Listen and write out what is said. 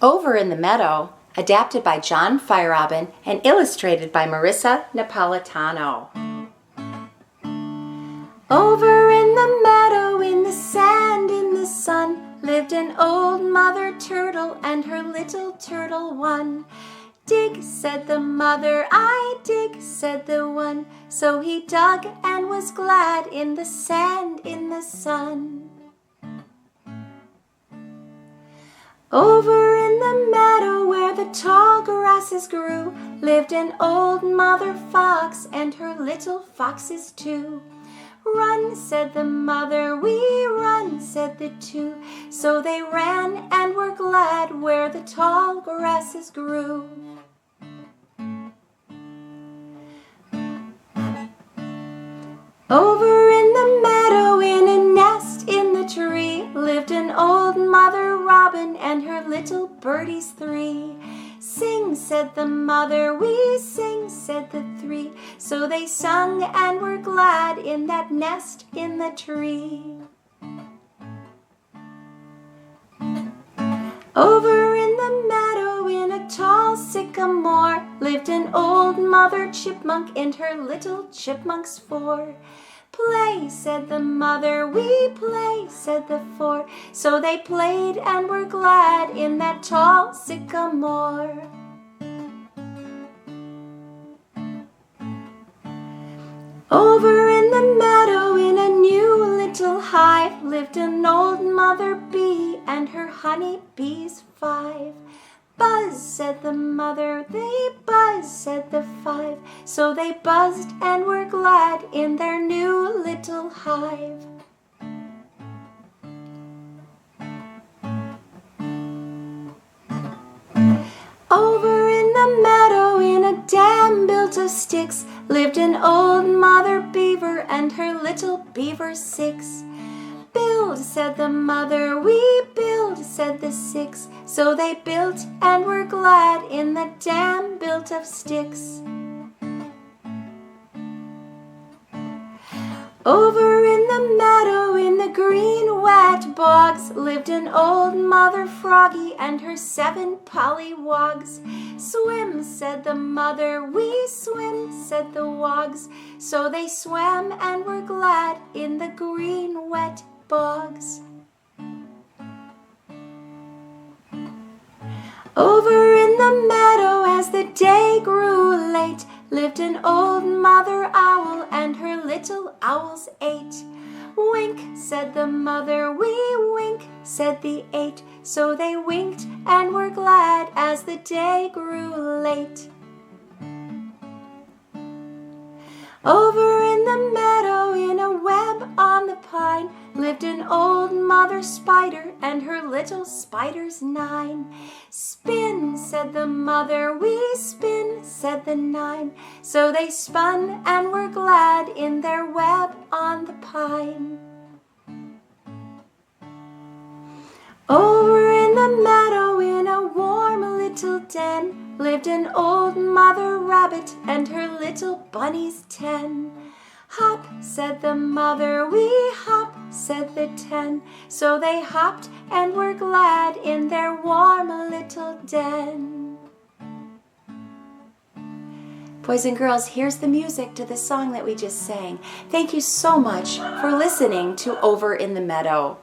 Over in the Meadow, adapted by John Feierabend and illustrated by Marissa Napolitano. Over in the meadow, in the sand, in the sun, lived an old mother turtle and her little turtle one. Dig, said the mother, I dig, said the one. So he dug and was glad in the sand, in the sun. Over in the meadow where the tall grasses grew, lived an old mother fox and her little foxes too. Run, said the mother, we run, said the two. So they ran and were glad where the tall grasses grew. Over in the meadow, in a nest in the tree, lived an old mother robin and her little birdies three. Sing, said the mother, we sing, said the three. So they sung and were glad in that nest in the tree. Over in the meadow, in a tall sycamore, lived an old mother chipmunk and her little chipmunks four. Play, said the mother, we play, said the four. So they played and were glad in that tall sycamore. Over in the meadow, in a new little hive, lived an old mother bee and her honey bees five. Buzz, said the mother, they buzz, said the five. So they buzzed and were glad in their new little hive. Over in the meadow, in a dam built of sticks, lived an old mother beaver and her little beaver six. Build, said the mother, we build, said the six. So they built and were glad in the dam built of sticks. Over in the meadow, in the green wet bogs, lived an old mother froggy and her 7 pollywogs. Swim, said the mother, we swim, said the wogs. So they swam and were glad in the green wet bogs. Over in the meadow, as the day grew late, lived an old mother owl and her little owls 8. Wink, said the mother, we wink, said the 8. So they winked and were glad as the day grew late. Over in the meadow, in a web on the pine, lived an old mother spider and her little spiders 9. Spin, said the mother, we spin, said the 9. So they spun and were glad in their web on the pine. Over in the meadow, in a warm little den, lived an old mother rabbit and her little bunnies 10. Hop, said the mother, we hop, said the 10. So they hopped and were glad in their warm little den. Boys and girls, here's the music to the song that we just sang. Thank you so much for listening to Over in the Meadow.